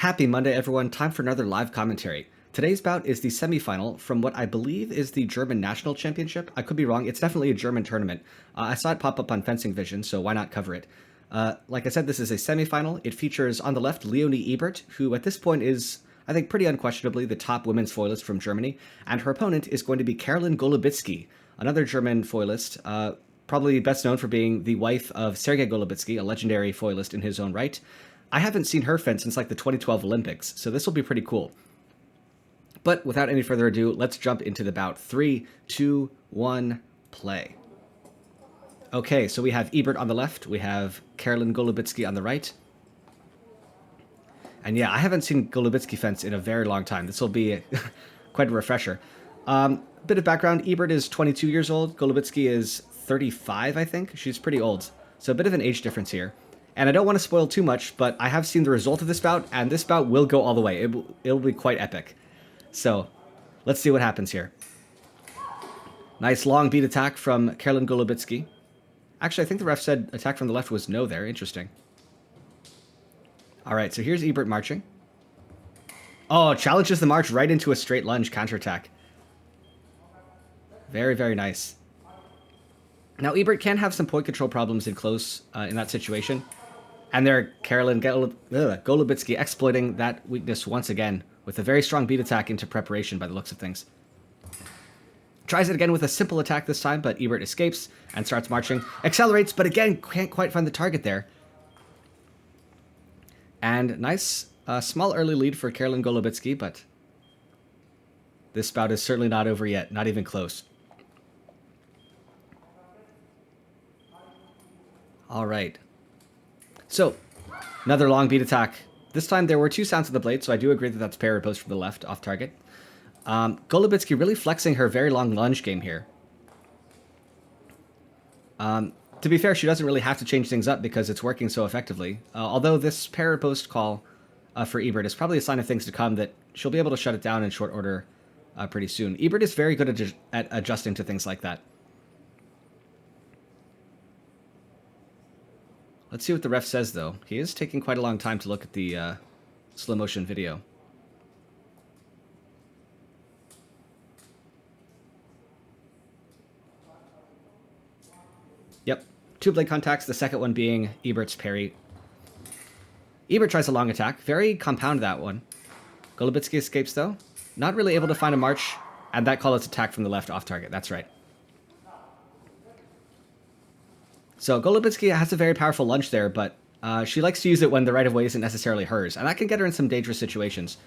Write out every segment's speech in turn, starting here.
Happy Monday, everyone. Time for another live commentary. Today's bout is the semifinal from what I believe is the German National Championship. I could be wrong. It's definitely a German tournament. I saw it pop up on Fencing Vision, so why not cover it? Like I said, this is a semifinal. It features, on the left, Leonie Ebert, who at this point is, I think, pretty unquestionably the top women's foilist from Germany. And her opponent is going to be Carolin Golubytskyi, another German foilist, probably best known for being the wife of Sergei Golubytskyi, a legendary foilist in his own right. I haven't seen her fence since like the 2012 Olympics, so this will be pretty cool. But without any further ado, let's jump into the bout. 3, 2, 1, play. Okay, so we have Ebert on the left, we have Carolin Golubytskyi on the right. And yeah, I haven't seen Golubytskyi fence in a very long time. This will be quite a refresher. Bit of background, Ebert is 22 years old, Golubytskyi is 35, I think. She's pretty old, so a bit of an age difference here. And I don't want to spoil too much, but I have seen the result of this bout, and this bout will go all the way. It'll be quite epic. So, let's see what happens here. Nice long beat attack from Carolin Golubytskyi. Actually, I think the ref said attack from the left was no there. Interesting. Alright, so here's Ebert marching. Oh, challenges the march right into a straight lunge counterattack. Very, very nice. Now, Ebert can have some point control problems in close in that situation. And there, Carolin Golubytskyi exploiting that weakness once again with a very strong beat attack into preparation by the looks of things. Tries it again with a simple attack this time, but Ebert escapes and starts marching. Accelerates, but again, can't quite find the target there. And nice, small early lead for Carolin Golubytskyi, but this bout is certainly not over yet, not even close. All right. So, another long beat attack. This time there were two sounds of the blade, so I do agree that that's parry post from the left, off target. Golubytskyi really flexing her very long lunge game here. To be fair, she doesn't really have to change things up because it's working so effectively. Although this parry post call for Ebert is probably a sign of things to come, that she'll be able to shut it down in short order pretty soon. Ebert is very good at adjusting to things like that. Let's see what the ref says, though. He is taking quite a long time to look at the slow motion video. Yep, two blade contacts, the second one being Ebert's parry. Ebert tries a long attack. Very compound, that one. Golubytskyi escapes, though. Not really able to find a march, and that call is attack from the left off target. That's right. So Golubytskyi has a very powerful lunge there, but she likes to use it when the right-of-way isn't necessarily hers, and that can get her in some dangerous situations,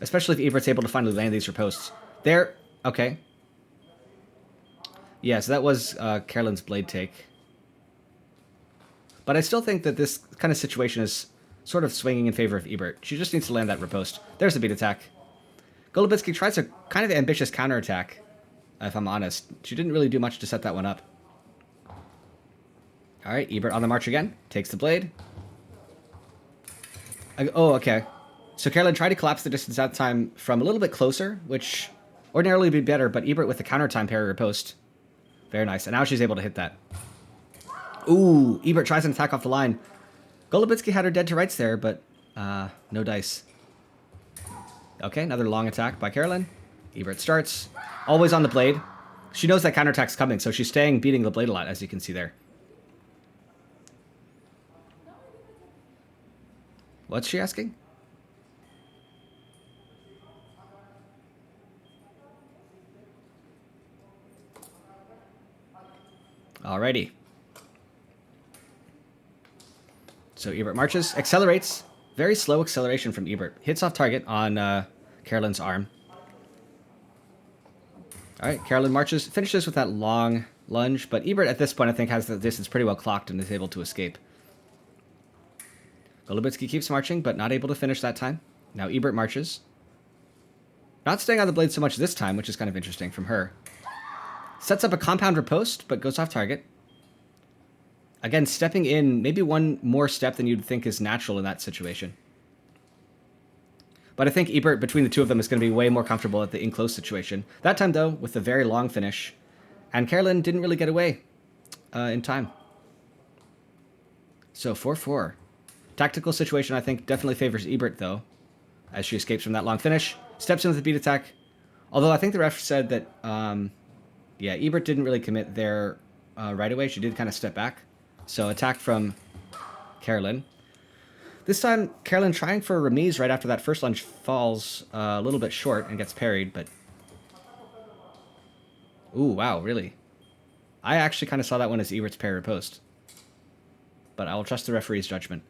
especially if Ebert's able to finally land these riposts. There, okay. Yeah, so that was Carolin's blade take. But I still think that this kind of situation is sort of swinging in favor of Ebert. She just needs to land that riposte. There's a beat attack. Golubytskyi tries a kind of ambitious counterattack, if I'm honest. She didn't really do much to set that one up. Alright, Ebert on the march again. Takes the blade. Oh, okay. So Carolin tried to collapse the distance that time from a little bit closer, which ordinarily would be better, but Ebert with the counter time parry riposte. Very nice. And now she's able to hit that. Ooh, Ebert tries an attack off the line. Golubytskyi had her dead to rights there, but no dice. Okay, another long attack by Carolin. Ebert starts. Always on the blade. She knows that counterattack's coming, so she's staying beating the blade a lot, as you can see there. What's she asking? Alrighty. So Ebert marches, accelerates. Very slow acceleration from Ebert. Hits off target on Carolin's arm. Alright, Carolin marches, finishes with that long lunge, but Ebert at this point I think has the distance pretty well clocked and is able to escape. Golubytskyi keeps marching, but not able to finish that time. Now Ebert marches. Not staying on the blade so much this time, which is kind of interesting from her. Sets up a compound riposte, but goes off target. Again, stepping in, maybe one more step than you'd think is natural in that situation. But I think Ebert, between the two of them, is going to be way more comfortable at the in-close situation. That time, though, with a very long finish. And Carolin didn't really get away in time. So 4-4. Tactical situation, I think, definitely favors Ebert, though. as she escapes from that long finish. Steps in with the beat attack. Although I think the ref said that, yeah, Ebert didn't really commit there right away. She did kind of step back. So attack from Carolin. This time, Carolin trying for a remise right after that first lunge falls a little bit short and gets parried, but... Ooh, wow, really? I actually kind of saw that one as Ebert's parry riposte. But I will trust the referee's judgment.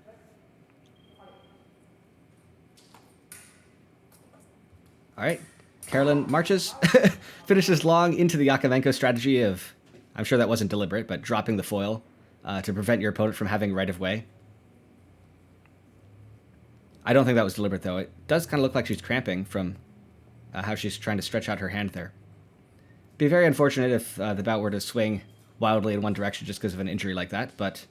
All right. Carolin marches, finishes long into the Yakovenko strategy of, I'm sure that wasn't deliberate, but dropping the foil to prevent your opponent from having right of way. I don't think that was deliberate, though. It does kind of look like she's cramping from how she's trying to stretch out her hand there. Be very unfortunate if the bout were to swing wildly in one direction just because of an injury like that, but...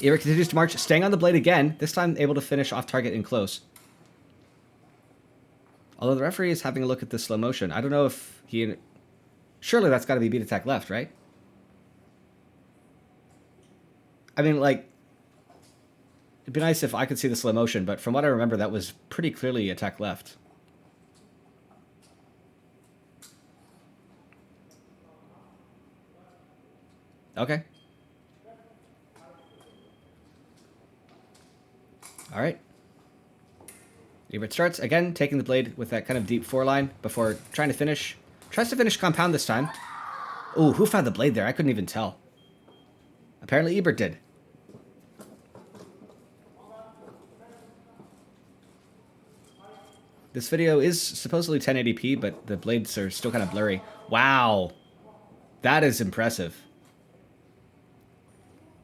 Ebert continues to march, staying on the blade again, this time able to finish off target in close. Although the referee is having a look at the slow motion. I don't know if he... Surely that's got to be beat attack left, right? I mean, like... It'd be nice if I could see the slow motion, but from what I remember, that was pretty clearly attack left. Okay. All right. Ebert starts, again, taking the blade with that kind of deep foreline before trying to finish. Tries to finish compound this time. Ooh, who found the blade there? I couldn't even tell. Apparently Ebert did. This video is supposedly 1080p, but the blades are still kind of blurry. Wow. That is impressive.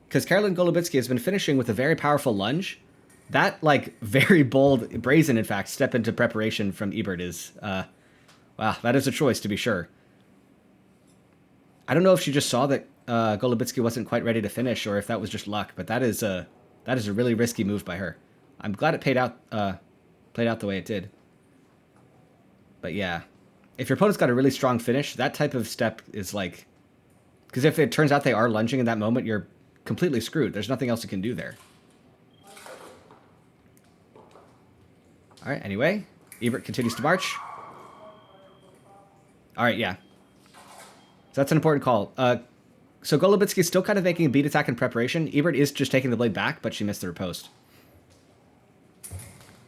Because Carolin Golubytskyi has been finishing with a very powerful lunge. That, like, very bold, brazen, in fact, step into preparation from Ebert is, wow, that is a choice, to be sure. I don't know if she just saw that Golubytskyi wasn't quite ready to finish, or if that was just luck, but that is a really risky move by her. I'm glad it played out the way it did. But yeah, if your opponent's got a really strong finish, that type of step is like... Because if it turns out they are lunging in that moment, you're completely screwed. There's nothing else you can do there. All right, anyway, Ebert continues to march. All right, yeah. So that's an important call. So Golubytskyi is still kind of making a beat attack in preparation. Ebert is just taking the blade back, but she missed the riposte.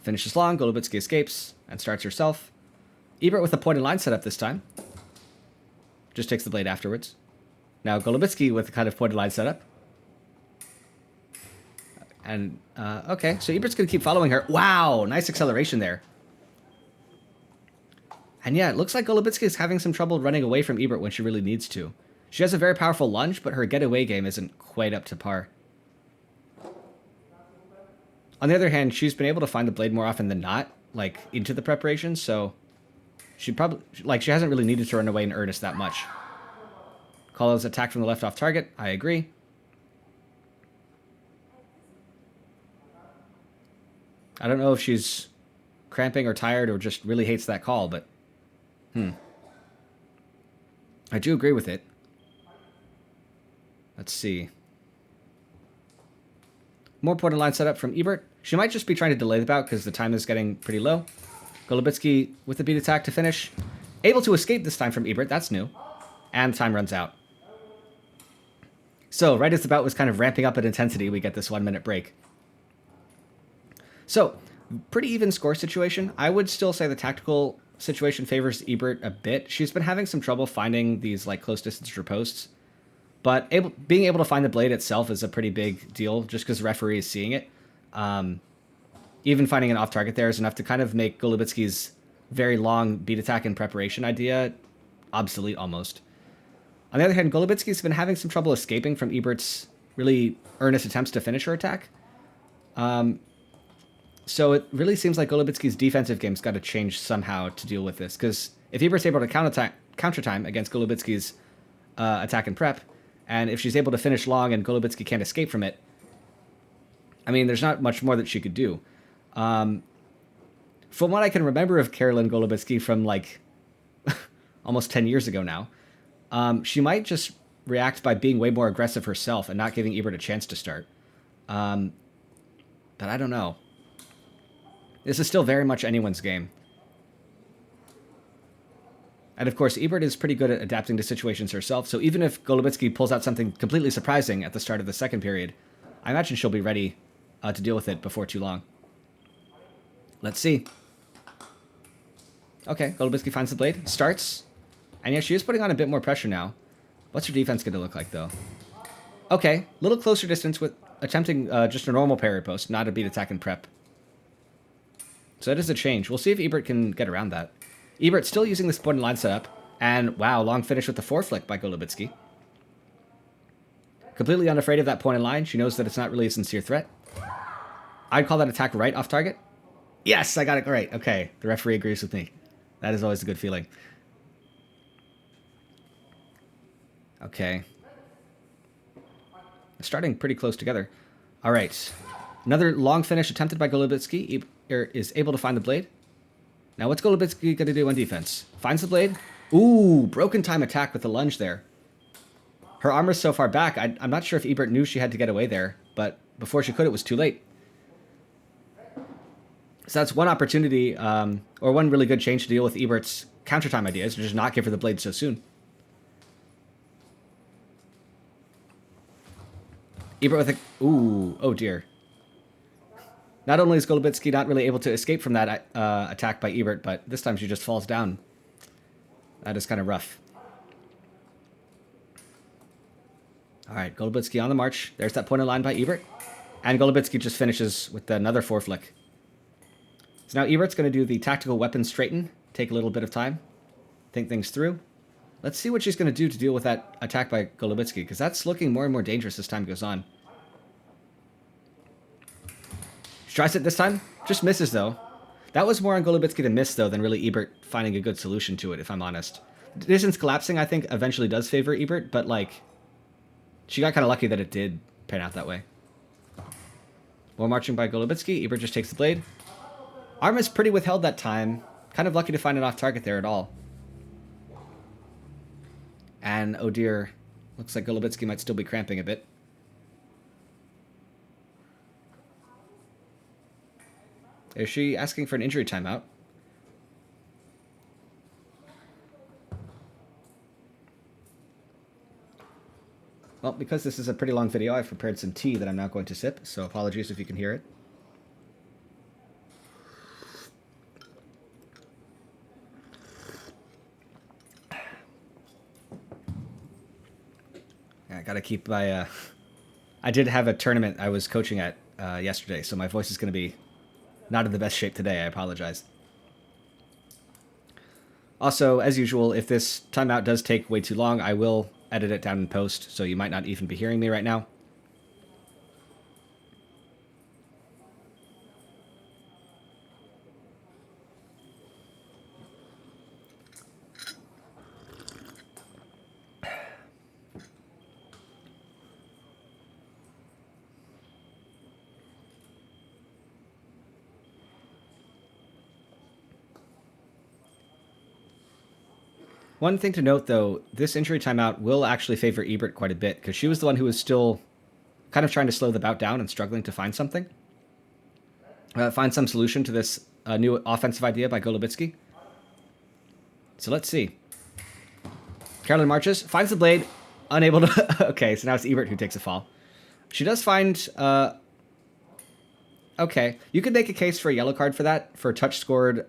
Finishes long, Golubytskyi escapes and starts herself. Ebert with a pointed line setup this time. Just takes the blade afterwards. Now Golubytskyi with a kind of pointed line setup. And, okay, so Ebert's going to keep following her. Wow, nice acceleration there. And yeah, it looks like Golubytskyi is having some trouble running away from Ebert when she really needs to. She has a very powerful lunge, but her getaway game isn't quite up to par. On the other hand, she's been able to find the blade more often than not, like, into the preparation, so... She probably... Like, she hasn't really needed to run away in earnest that much. Colo's attack from the left off target. I agree. I don't know if she's cramping or tired or just really hates that call, but... I do agree with it. Let's see. More point line setup from Ebert. She might just be trying to delay the bout because the time is getting pretty low. Golubytskyi with the beat attack to finish. Able to escape this time from Ebert. That's new. And time runs out. So, right as the bout was kind of ramping up in intensity, we get this 1 minute break. So, pretty even score situation. I would still say the tactical situation favors Ebert a bit. She's been having some trouble finding these like close distance ripostes. But being able to find the blade itself is a pretty big deal just because the referee is seeing it. Even finding an off target there is enough to kind of make Golubytskyi's very long beat attack in preparation idea obsolete almost. On the other hand, Golubytskyi's been having some trouble escaping from Ebert's really earnest attempts to finish her attack. So it really seems like Golubytskyi's defensive game's got to change somehow to deal with this, because if Ebert's able to counter time against Golubytskyi's attack and prep, and if she's able to finish long and Golubytskyi can't escape from it, I mean, there's not much more that she could do. From what I can remember of Carolin Golubytskyi from, like, almost 10 years ago now, she might just react by being way more aggressive herself and not giving Ebert a chance to start. But I don't know. This is still very much anyone's game. And of course, Ebert is pretty good at adapting to situations herself, so even if Golubytskyi pulls out something completely surprising at the start of the second period, I imagine she'll be ready to deal with it before too long. Let's see. Okay, Golubytskyi finds the blade, starts, and yeah, she is putting on a bit more pressure now. What's her defense going to look like, though? Okay, a little closer distance with attempting just a normal parry post, not a beat attack and prep. So that is a change. We'll see if Ebert can get around that. Ebert still using this point and line setup, and wow, long finish with the foreflick by Golubytskyi. Completely unafraid of that point in line. She knows that it's not really a sincere threat. I'd call that attack right off target. Yes, I got it right. Okay, the referee agrees with me. That is always a good feeling. Okay. Starting pretty close together. All right. Another long finish attempted by Golubytskyi. Ebert is able to find the blade. Now, what's Golubytskyi going to do on defense? Finds the blade. Ooh, broken time attack with the lunge there. Her armor's so far back, I'm not sure if Ebert knew she had to get away there, but before she could, it was too late. So that's one opportunity, or one really good change to deal with Ebert's counter time ideas, to just not give her the blade so soon. Ebert with a... Ooh, oh dear. Not only is Golubytskyi not really able to escape from that attack by Ebert, but this time she just falls down. That is kind of rough. All right, Golubytskyi on the march. There's that point of line by Ebert. And Golubytskyi just finishes with another foreflick. So now Ebert's going to do the tactical weapon straighten. Take a little bit of time. Think things through. Let's see what she's going to do to deal with that attack by Golubytskyi, because that's looking more and more dangerous as time goes on. She tries it this time. Just misses, though. That was more on Golubytskyi to miss, though, than really Ebert finding a good solution to it, if I'm honest. Distance collapsing, I think, eventually does favor Ebert, but, like, she got kind of lucky that it did pan out that way. More marching by Golubytskyi. Ebert just takes the blade. Arm is pretty withheld that time. Kind of lucky to find it off target there at all. And, oh dear, looks like Golubytskyi might still be cramping a bit. Is she asking for an injury timeout? Well, because this is a pretty long video, I've prepared some tea that I'm now going to sip, so apologies if you can hear it. I gotta keep my... I did have a tournament I was coaching at yesterday, so my voice is going to be not in the best shape today. I apologize. Also, as usual, if this timeout does take way too long, I will edit it down in post, so you might not even be hearing me right now. One thing to note, though, this injury timeout will actually favor Ebert quite a bit, because she was the one who was still kind of trying to slow the bout down and struggling to find something. Find some solution to this new offensive idea by Golubytskyi. So let's see. Carolin marches, finds the blade, unable to... Okay, so now it's Ebert who takes a fall. She does find... Okay, you could make a case for a yellow card for that, for touch scored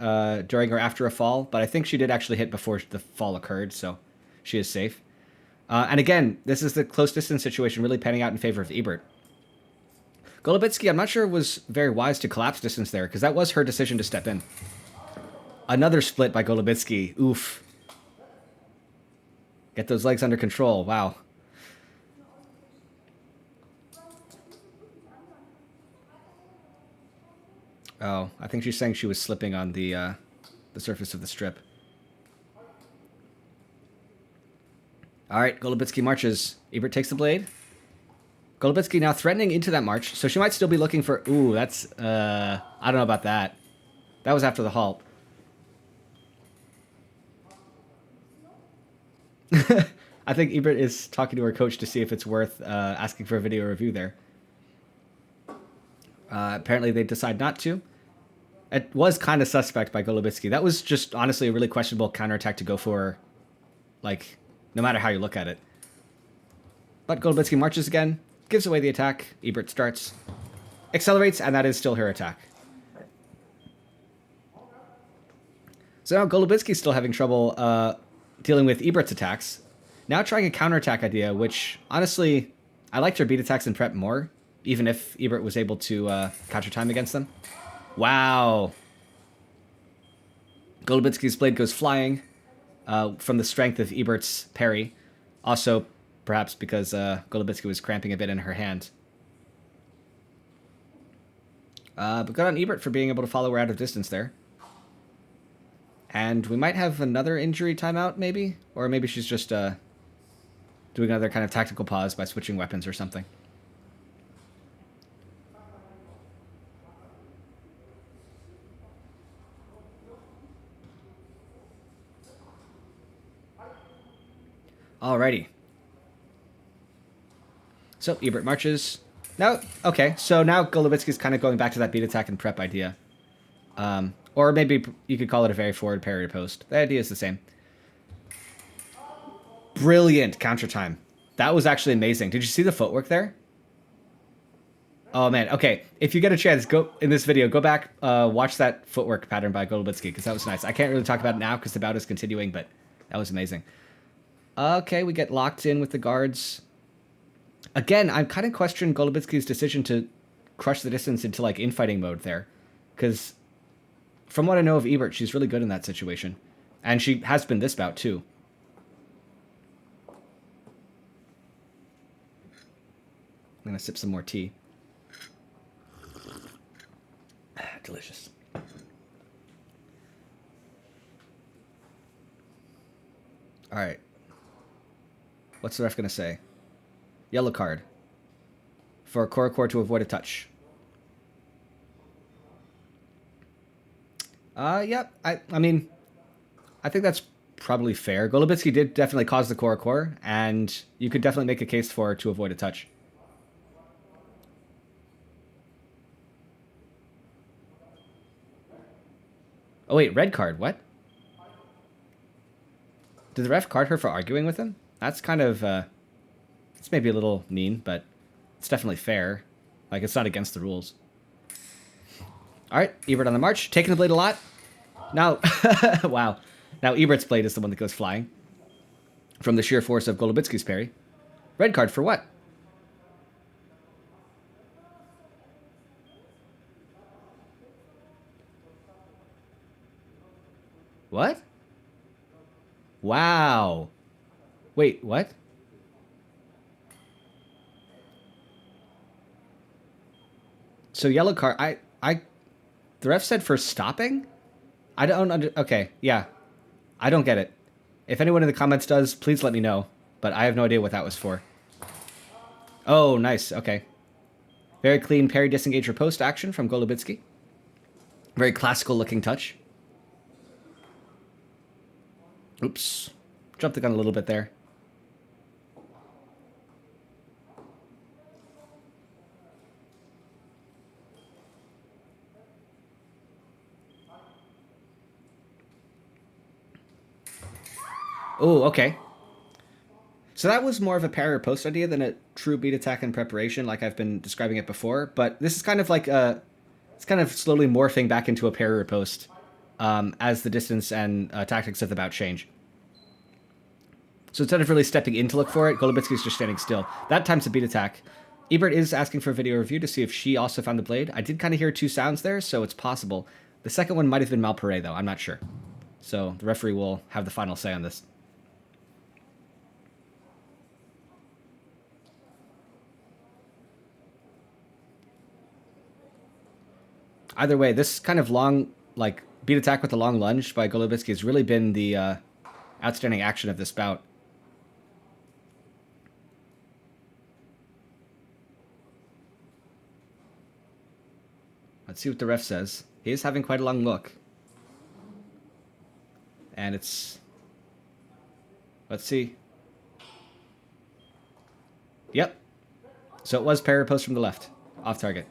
during or after a fall, but I think she did actually hit before the fall occurred, so she is safe. And again, this is the close distance situation really panning out in favor of Ebert. Golubytskyi, I'm not sure was very wise to collapse distance there, because that was her decision to step in. Another split by Golubytskyi. Oof. Get those legs under control. Wow. Oh, I think she's saying she was slipping on the surface of the strip. All right, Golubytskyi marches. Ebert takes the blade. Golubytskyi now threatening into that march, so she might still be looking for... Ooh, that's... I don't know about that. That was after the halt. I think Ebert is talking to her coach to see if it's worth asking for a video review there. Apparently they decide not to. It was kind of suspect by Golubytskyi. That was just honestly a really questionable counterattack to go for, like, no matter how you look at it. But Golubytskyi marches again, gives away the attack. Ebert starts, accelerates, and that is still her attack. So now Golubytskyi's still having trouble dealing with Ebert's attacks. Now trying a counterattack idea, which, honestly, I liked her beat attacks in prep more, even if Ebert was able to counter time against them. Wow. Golubytskyi's blade goes flying from the strength of Ebert's parry. Also, perhaps because Golubytskyi was cramping a bit in her hand. But good on Ebert for being able to follow her out of distance there. And we might have another injury timeout, maybe? Or maybe she's just doing another kind of tactical pause by switching weapons or something. Alrighty. So Ebert marches. Now, okay, so now Golubytskyi's kind of going back to that beat attack and prep idea. Or maybe you could call it a very forward parry post. The idea is the same. Brilliant counter time. That was actually amazing. Did you see the footwork there? Oh, man. Okay, if you get a chance, go in this video, go back, watch that footwork pattern by Golubytskyi, because that was nice. I can't really talk about it now because the bout is continuing, but that was amazing. Okay, we get locked in with the guards. Again, I'm kind of questioning Golubytskyi's decision to crush the distance into, like, infighting mode there. Because from what I know of Ebert, she's really good in that situation. And she has been this bout, too. I'm going to sip some more tea. Delicious. All right. What's the ref going to say? Yellow card. For Korokor to avoid a touch. Yep. I mean, I think that's probably fair. Golubytskyi did definitely cause the Korokor, and you could definitely make a case for to avoid a touch. Oh, wait, red card. What? Did the ref card her for arguing with him? That's kind of, it's maybe a little mean, but it's definitely fair. Like, it's not against the rules. All right, Ebert on the march, taking the blade a lot. Now, wow. Now Ebert's blade is the one that goes flying from the sheer force of Golubytskyi's parry. Red card for what? What? Wow. Wait, what? So yellow card. The ref said for stopping? I don't okay, yeah. I don't get it. If anyone in the comments does, please let me know. But I have no idea what that was for. Oh, nice. Okay. Very clean parry, disengage, or post action from Golubytskyi. Very classical looking touch. Oops. Jumped the gun a little bit there. Oh, okay. So that was more of a parry or post idea than a true beat attack in preparation, like I've been describing it before. But this is kind of like it's kind of slowly morphing back into a parry or post as the distance and tactics of the bout change. So instead of really stepping in to look for it, Golubytskyi's just standing still. That time's a beat attack. Ebert is asking for a video review to see if she also found the blade. I did kind of hear two sounds there, so it's possible. The second one might have been Malparé, though. I'm not sure. So the referee will have the final say on this. Either way, this kind of long, like, beat attack with a long lunge by Golubytskyi has really been the outstanding action of this bout. Let's see what the ref says. He is having quite a long look. And it's... Let's see. Yep. So it was parry post from the left. Off target.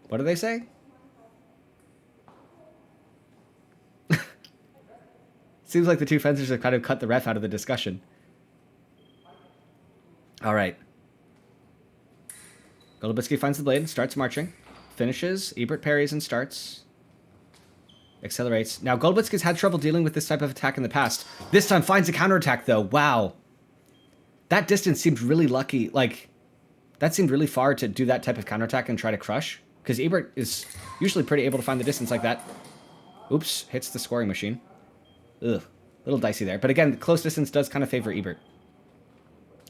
What do they say? Seems like the two fencers have kind of cut the ref out of the discussion. All right. Golubytskyi finds the blade and starts marching. Finishes. Ebert parries and starts. Accelerates. Now, Golubytskyi's had trouble dealing with this type of attack in the past. This time finds a counterattack, though. Wow. That distance seemed really lucky. Like, that seemed really far to do that type of counterattack and try to crush. Because Ebert is usually pretty able to find the distance like that. Oops. Hits the scoring machine. Ugh. A little dicey there. But again, close distance does kind of favor Ebert.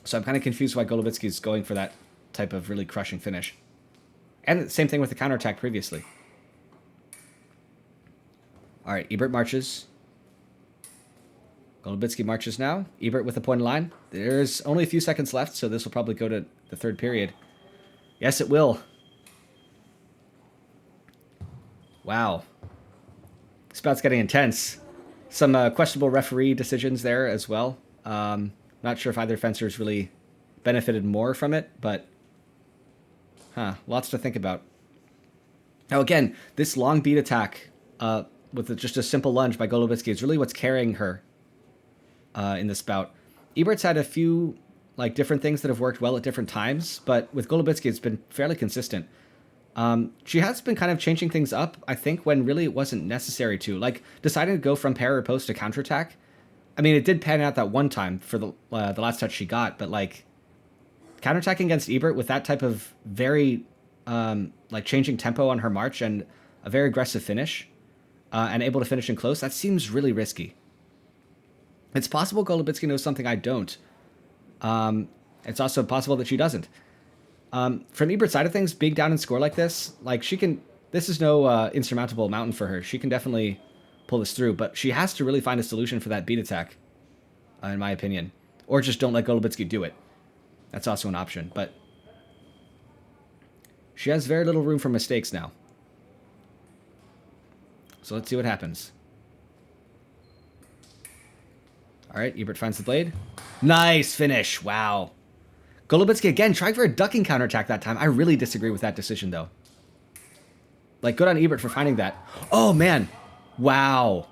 So I'm kind of confused why Golubytskyi is going for that type of really crushing finish. And the same thing with the counterattack previously. All right, Ebert marches. Golubytskyi marches now. Ebert with the point line. There's only a few seconds left, so this will probably go to the third period. Yes, it will. Wow. This bout's getting intense. Some questionable referee decisions there as well. Not sure if either fencer's really benefited more from it, but lots to think about. Now again, this long beat attack with just a simple lunge by Golubytskyi is really what's carrying her in this bout. Ebert's had a few different things that have worked well at different times, but with Golubytskyi it's been fairly consistent. She has been kind of changing things up, I think, when really it wasn't necessary to. Like, deciding to go from parry or post to counterattack. I mean, it did pan out that one time for the last touch she got, but, counterattacking against Ebert with that type of very, changing tempo on her march and a very aggressive finish, and able to finish in close, that seems really risky. It's possible Golubytskyi knows something I don't. It's also possible that she doesn't. From Ebert's side of things, being down in score like this, this is no insurmountable mountain for her. She can definitely pull this through, but she has to really find a solution for that beat attack, in my opinion. Or just don't let Golubytskyi do it. That's also an option, but she has very little room for mistakes now. So let's see what happens. All right, Ebert finds the blade. Nice finish. Wow. Golubytskyi again trying for a ducking counterattack that time. I really disagree with that decision, though. Good on Ebert for finding that. Oh, man. Wow.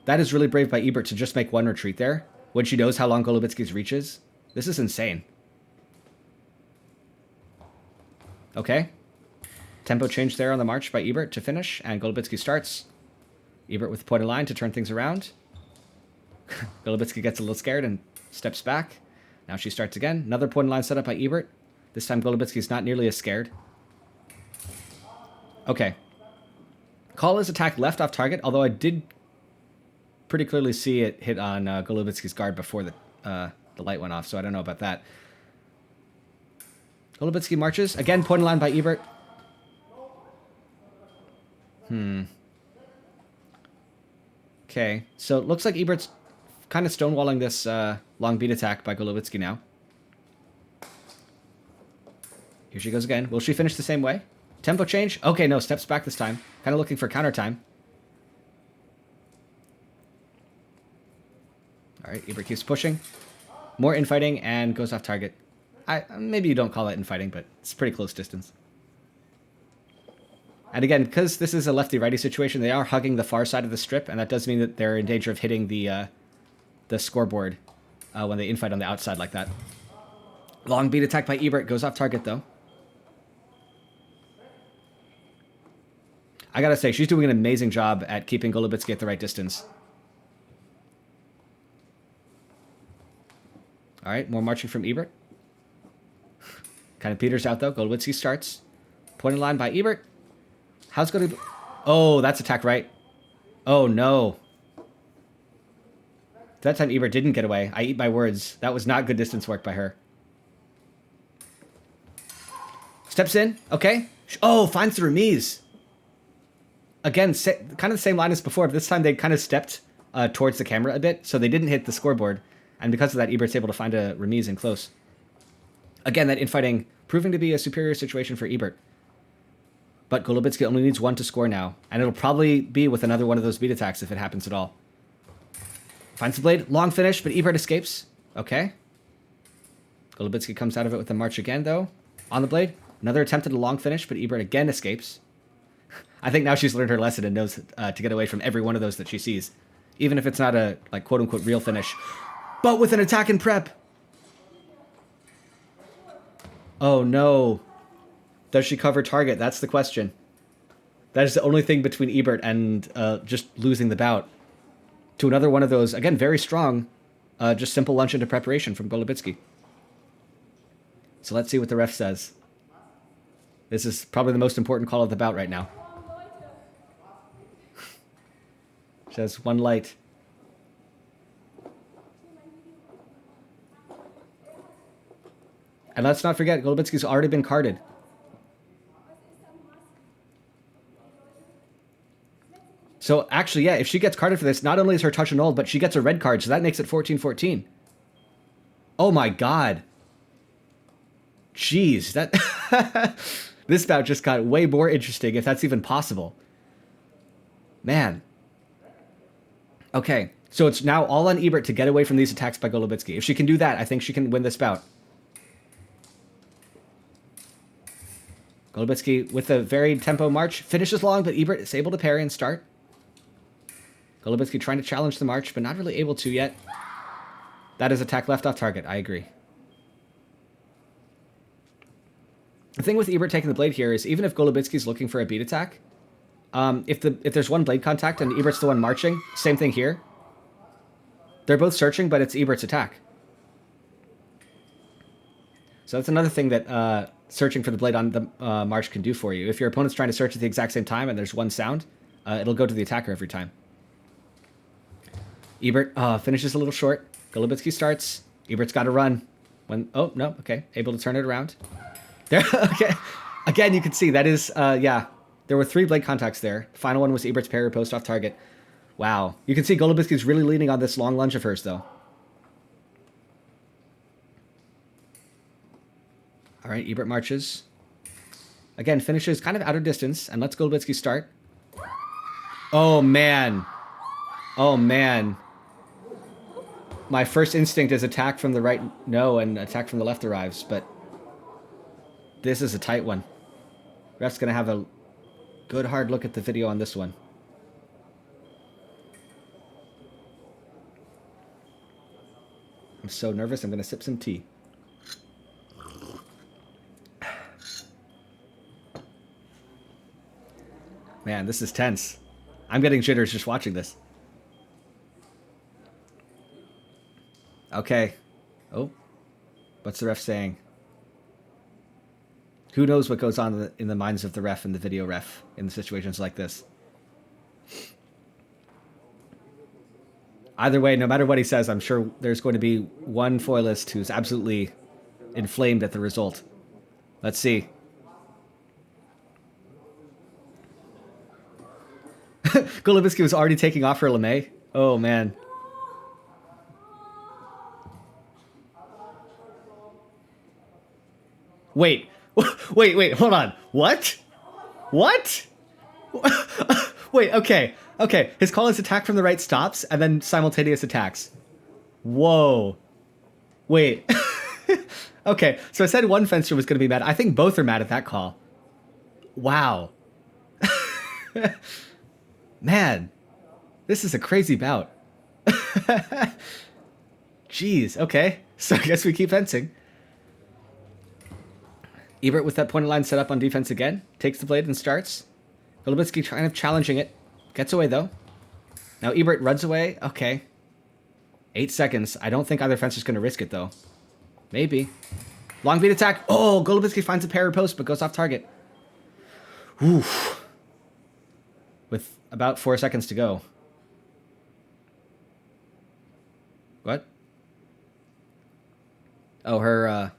That is really brave by Ebert to just make one retreat there when she knows how long Golubytskyi's reach is. This is insane. Okay. Tempo change there on the march by Ebert to finish, and Golubytskyi starts. Ebert with the point of line to turn things around. Golubytskyi gets a little scared and steps back. Now she starts again. Another point of line set up by Ebert. This time Golubytskyi's not nearly as scared. Okay. Call his attack left off target, although I did pretty clearly see it hit on Golubytskyi's guard before the light went off, so I don't know about that. Golubytskyi marches. Again, point of line by Ebert. Okay, so it looks like Ebert's kind of stonewalling this long beat attack by Golubytskyi now. Here she goes again. Will she finish the same way? Tempo change? Okay, no, steps back this time. Kind of looking for counter time. All right, Ebert keeps pushing. More infighting and goes off target. Maybe you don't call that infighting, but it's pretty close distance. And again, because this is a lefty-righty situation, they are hugging the far side of the strip, and that does mean that they're in danger of hitting the scoreboard when they infight on the outside like that. Long beat attack by Ebert goes off target, though. I gotta say, she's doing an amazing job at keeping Golubytskyi at the right distance. All right, more marching from Ebert. Kind of peters out, though. Golubytskyi starts. Point of line by Ebert. How's Golubytskyi? Oh, that's attack right. Oh, no. That time Ebert didn't get away. I eat my words. That was not good distance work by her. Steps in. Okay. Oh, finds the remise. Again, kind of the same line as before, but this time they kind of stepped towards the camera a bit, so they didn't hit the scoreboard. And because of that, Ebert's able to find a remise in close. Again, that infighting proving to be a superior situation for Ebert. But Golubytskyi only needs one to score now, and it'll probably be with another one of those beat attacks if it happens at all. Finds the blade. Long finish, but Ebert escapes. Okay. Golubytskyi comes out of it with a march again, though. On the blade. Another attempt at a long finish, but Ebert again escapes. I think now she's learned her lesson and knows to get away from every one of those that she sees. Even if it's not a, like, quote-unquote real finish. But with an attack and prep! Oh, no. Does she cover target? That's the question. That is the only thing between Ebert and just losing the bout. To another one of those, again, very strong, just simple lunge into preparation from Golubytskyi. So let's see what the ref says. This is probably the most important call of the bout right now. She has one light. And let's not forget, Golubytskyi's already been carded. So actually, yeah, if she gets carded for this, not only is her touch annulled, but she gets a red card, so that makes it 14-14. Oh my god. Jeez, that... This bout just got way more interesting, if that's even possible. Man. Okay, so it's now all on Ebert to get away from these attacks by Golubytskyi. If she can do that, I think she can win this bout. Golubytskyi, with a very tempo march, finishes long, but Ebert is able to parry and start. Golubytskyi trying to challenge the march, but not really able to yet. That is attack left off target, I agree. The thing with Ebert taking the blade here is even if Golubytskyi's looking for a beat attack, if there's one blade contact and Ebert's the one marching, same thing here. They're both searching, but it's Ebert's attack. So that's another thing that searching for the blade on the march can do for you. If your opponent's trying to search at the exact same time and there's one sound, it'll go to the attacker every time. Ebert finishes a little short. Golubytskyi starts. Ebert's got to run. Oh, no, okay. Able to turn it around. There, okay. Again, you can see that is, yeah. There were 3 blade contacts there. The final one was Ebert's parry post off target. Wow. You can see Golubytskyi's really leaning on this long lunge of hers, though. All right, Ebert marches. Again, finishes kind of out of distance, and lets Golubytskyi start. Oh, man. Oh, man. My first instinct is attack from the right, no, and attack from the left arrives, but this is a tight one. Ref's going to have a good hard look at the video on this one. I'm so nervous, I'm going to sip some tea. Man, this is tense. I'm getting jitters just watching this. Okay. Oh. What's the ref saying? Who knows what goes on in the minds of the ref and the video ref in situations like this? Either way, no matter what he says, I'm sure there's going to be one foilist who's absolutely inflamed at the result. Let's see. Golubytskyi was already taking off her lame. Oh, man. Wait. Wait, hold on. What? What? Wait, okay. Okay, his call is attack from the right stops, and then simultaneous attacks. Whoa. Wait. Okay, so I said one fencer was going to be mad. I think both are mad at that call. Wow. Man, this is a crazy bout. Jeez, okay. So I guess we keep fencing. Ebert with that pointed line set up on defense again. Takes the blade and starts. Golubytskyi kind of challenging it. Gets away, though. Now Ebert runs away. Okay. 8 seconds. I don't think either fencer's going to risk it, though. Maybe. Long beat attack. Oh, Golubytskyi finds a parry post, but goes off target. Oof. With about 4 seconds to go. What? Oh, her,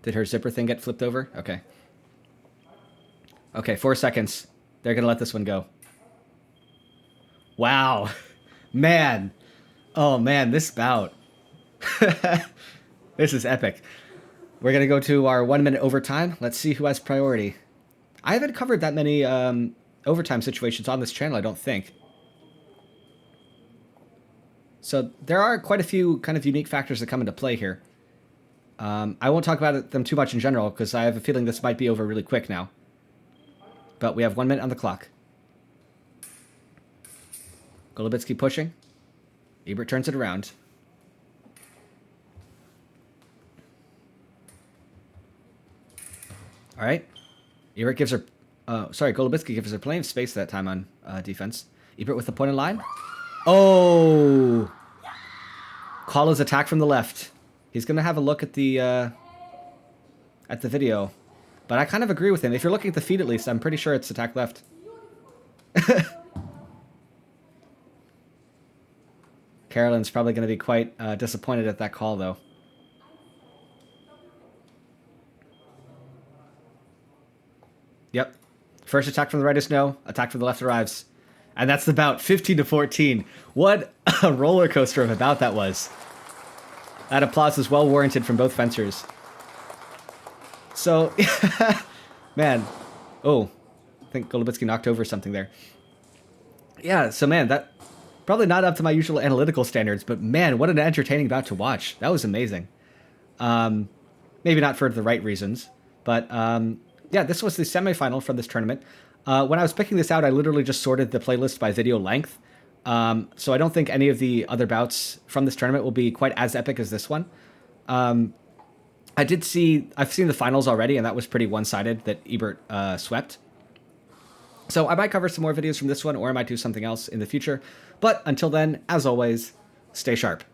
Did her zipper thing get flipped over? Okay. Okay, 4 seconds. They're going to let this one go. Wow. Man. Oh, man, this bout. This is epic. We're going to go to our 1 minute overtime. Let's see who has priority. I haven't covered that many overtime situations on this channel, I don't think. So there are quite a few kind of unique factors that come into play here. I won't talk about them too much in general because I have a feeling this might be over really quick now. But we have 1 minute on the clock. Golubytskyi pushing. Ebert turns it around. All right. Ebert gives her... Golubytskyi gives her plenty of space that time on defense. Ebert with the point in line. Oh! Call his attack from the left. He's going to have a look at the video. But I kind of agree with him. If you're looking at the feed at least, I'm pretty sure it's attack left. Carolin's probably going to be quite disappointed at that call, though. Yep. First attack from the right is no. Attack from the left arrives. And that's the bout, 15-14. What a roller coaster of a bout that was. That applause is well warranted from both fencers. So, man. Oh, I think Golubytskyi knocked over something there. Yeah, so man, that probably not up to my usual analytical standards, but man, what an entertaining bout to watch. That was amazing. Maybe not for the right reasons, but yeah, this was the semifinal from this tournament. When I was picking this out, I literally just sorted the playlist by video length. So I don't think any of the other bouts from this tournament will be quite as epic as this one. I've seen the finals already, and that was pretty one-sided that Ebert swept. So I might cover some more videos from this one, or I might do something else in the future. But until then, as always, stay sharp.